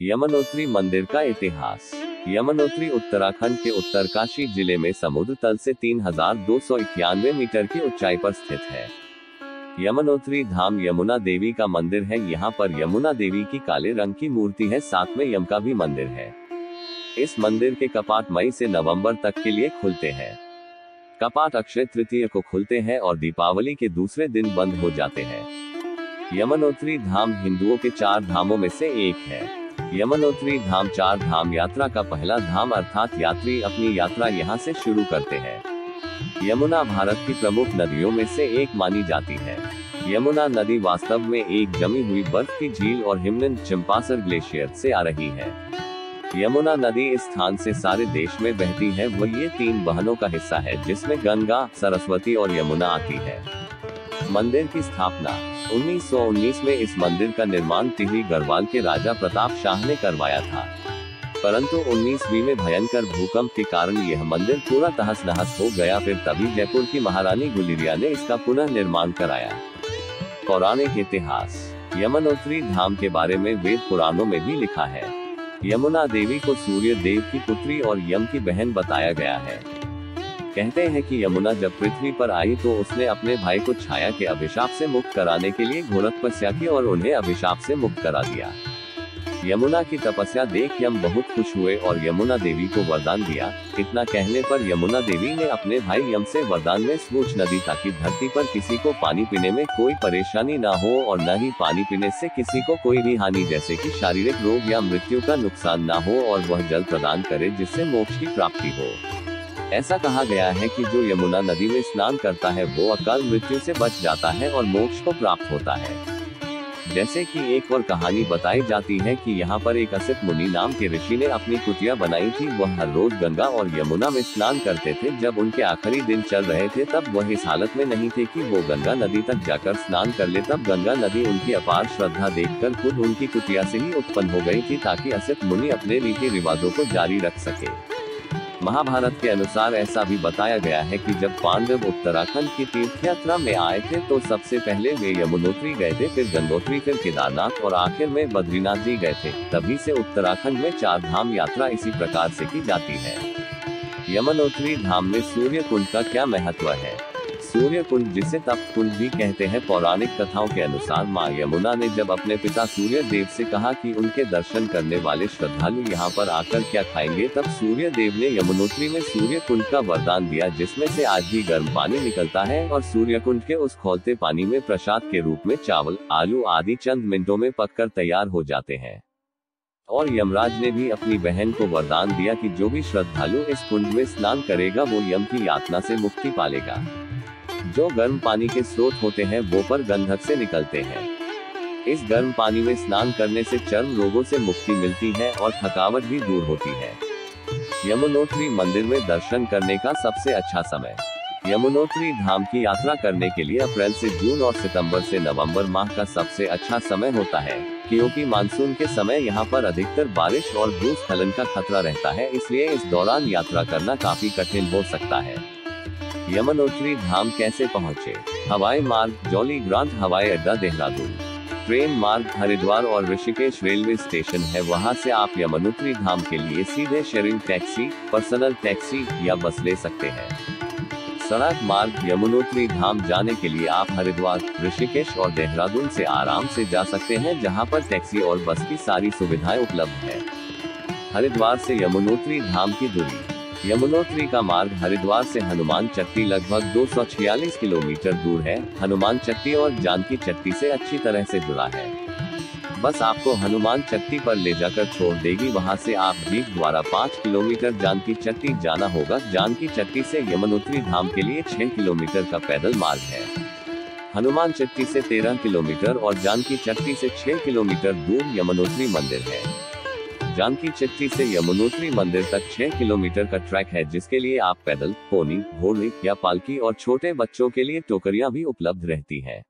यमुनोत्री मंदिर का इतिहास। यमुनोत्री उत्तराखंड के उत्तरकाशी जिले में समुद्र तल से 3291 मीटर की ऊंचाई पर स्थित है। यमुनोत्री धाम यमुना देवी का मंदिर है। यहाँ पर यमुना देवी की काले रंग की मूर्ति है, साथ में यम का भी मंदिर है। इस मंदिर के कपाट मई से नवंबर तक के लिए खुलते हैं। कपाट अक्षय तृतीया को खुलते हैं और दीपावली के दूसरे दिन बंद हो जाते हैं। यमुनोत्री धाम हिंदुओं के 4 धामों में से एक है। यमुनोत्री धाम 4 धाम यात्रा का पहला धाम, अर्थात यात्री अपनी यात्रा यहाँ से शुरू करते हैं। यमुना भारत की प्रमुख नदियों में से एक मानी जाती है। यमुना नदी वास्तव में एक जमी हुई बर्फ की झील और हिमनद चंपासर ग्लेशियर से आ रही है। यमुना नदी इस स्थान से सारे देश में बहती है। वह ये 3 बहनों का हिस्सा है, जिसमें गंगा, सरस्वती और यमुना आती है। मंदिर की स्थापना 1919 में इस मंदिर का निर्माण टिहरी गढ़वाल के राजा प्रताप शाह ने करवाया था, परंतु 19वीं में भयंकर भूकंप के कारण यह मंदिर पूरा तहस नहस हो गया। फिर तभी जयपुर की महारानी गुलेरिया ने इसका पुनः निर्माण कराया। पौराणिक इतिहास। यमुनोत्री धाम के बारे में वेद पुराणों में भी लिखा है। यमुना देवी को सूर्य देव की पुत्री और यम की बहन बताया गया है। कहते हैं कि यमुना जब पृथ्वी पर आई तो उसने अपने भाई को छाया के अभिशाप से मुक्त कराने के लिए घोर तपस्या की और उन्हें अभिशाप से मुक्त करा दिया। यमुना की तपस्या देख यम बहुत खुश हुए और यमुना देवी को वरदान दिया। इतना कहने पर यमुना देवी ने अपने भाई यम से वरदान में सूच नदी, ताकि धरती पर किसी को पानी पीने में कोई परेशानी ना हो और न ही पानी पीने से किसी को कोई भी हानि, जैसे कि शारीरिक रोग या मृत्यु का नुकसान ना हो, और वह जल प्रदान करे जिससे मोक्ष की प्राप्ति हो। ऐसा कहा गया है कि जो यमुना नदी में स्नान करता है वो अकाल मृत्यु से बच जाता है और मोक्ष को प्राप्त होता है। जैसे कि एक और कहानी बताई जाती है कि यहाँ पर एक असित मुनि नाम के ऋषि ने अपनी कुटिया बनाई थी। वह हर रोज गंगा और यमुना में स्नान करते थे। जब उनके आखिरी दिन चल रहे थे तब वह इस हालत में नहीं थे कि वो गंगा नदी तक जाकर स्नान कर ले। तब गंगा नदी उनकी अपार श्रद्धा देखकर खुद उनकी कुटिया से ही उत्पन्न हो गई थी, ताकि असित मुनि अपने रीति रिवाजों को जारी रख सके। महाभारत के अनुसार ऐसा भी बताया गया है कि जब पांडव उत्तराखंड की तीर्थ यात्रा में आए थे तो सबसे पहले वे यमुनोत्री गए थे, फिर गंगोत्री, फिर केदारनाथ और आखिर में बद्रीनाथ जी गए थे। तभी से उत्तराखंड में 4 धाम यात्रा इसी प्रकार से की जाती है। यमुनोत्री धाम में सूर्य कुंड का क्या महत्व है? सूर्य कुंड, जिसे तप्त कुंड भी कहते हैं, पौराणिक कथाओं के अनुसार मां यमुना ने जब अपने पिता सूर्य देव से कहा कि उनके दर्शन करने वाले श्रद्धालु यहाँ पर आकर क्या खाएंगे, तब सूर्य देव ने यमुनोत्री में सूर्य कुंड का वरदान दिया, जिसमें से आज भी गर्म पानी निकलता है और सूर्य कुंड के उस खौलते पानी में प्रसाद के रूप में चावल, आलू आदि चंद मिनटों में पककर तैयार हो जाते हैं। और यमराज ने भी अपनी बहन को वरदान दिया कि जो भी श्रद्धालु इस कुंड में स्नान करेगा वो यम की यातना से मुक्ति पालेगा। जो गर्म पानी के स्रोत होते हैं वो पर गंधक से निकलते हैं। इस गर्म पानी में स्नान करने से चर्म रोगों से मुक्ति मिलती है और थकावट भी दूर होती है। यमुनोत्री मंदिर में दर्शन करने का सबसे अच्छा समय। यमुनोत्री धाम की यात्रा करने के लिए अप्रैल से जून और सितंबर से नवंबर माह का सबसे अच्छा समय होता है, क्योंकि मानसून के समय यहाँ पर अधिकतर बारिश और भूस्खलन का खतरा रहता है, इसलिए इस दौरान यात्रा करना काफी कठिन हो सकता है। यमुनोत्री धाम कैसे पहुँचे? हवाई मार्ग जौली ग्रांट हवाई अड्डा देहरादून। ट्रेन मार्ग हरिद्वार और ऋषिकेश रेलवे स्टेशन है। वहां से आप यमुनोत्री धाम के लिए सीधे शेयरिंग टैक्सी, पर्सनल टैक्सी या बस ले सकते हैं। सड़क मार्ग यमुनोत्री धाम जाने के लिए आप हरिद्वार, ऋषिकेश और देहरादून से आराम से जा सकते हैं, जहां पर टैक्सी और बस की सारी सुविधाएं उपलब्ध है। हरिद्वार से यमुनोत्री धाम की दूरी। यमुनोत्री का मार्ग हरिद्वार से हनुमान चट्टी लगभग 246 किलोमीटर दूर है। हनुमान चट्टी और जानकी चट्टी से अच्छी तरह से जुड़ा है। बस आपको हनुमान चट्टी पर ले जाकर छोड़ देगी। वहां से आप जीप द्वारा 5 किलोमीटर जानकी चट्टी जाना होगा। जानकी चट्टी से यमुनोत्री धाम के लिए 6 किलोमीटर का पैदल मार्ग है। हनुमान चट्टी से 13 किलोमीटर और जानकी चट्टी से 6 किलोमीटर दूर यमुनोत्री मंदिर है। जानकी चट्टी से यमुनोत्री मंदिर तक 6 किलोमीटर का ट्रैक है, जिसके लिए आप पैदल, पोनी, घोड़े या पालकी और छोटे बच्चों के लिए टोकरियां भी उपलब्ध रहती है।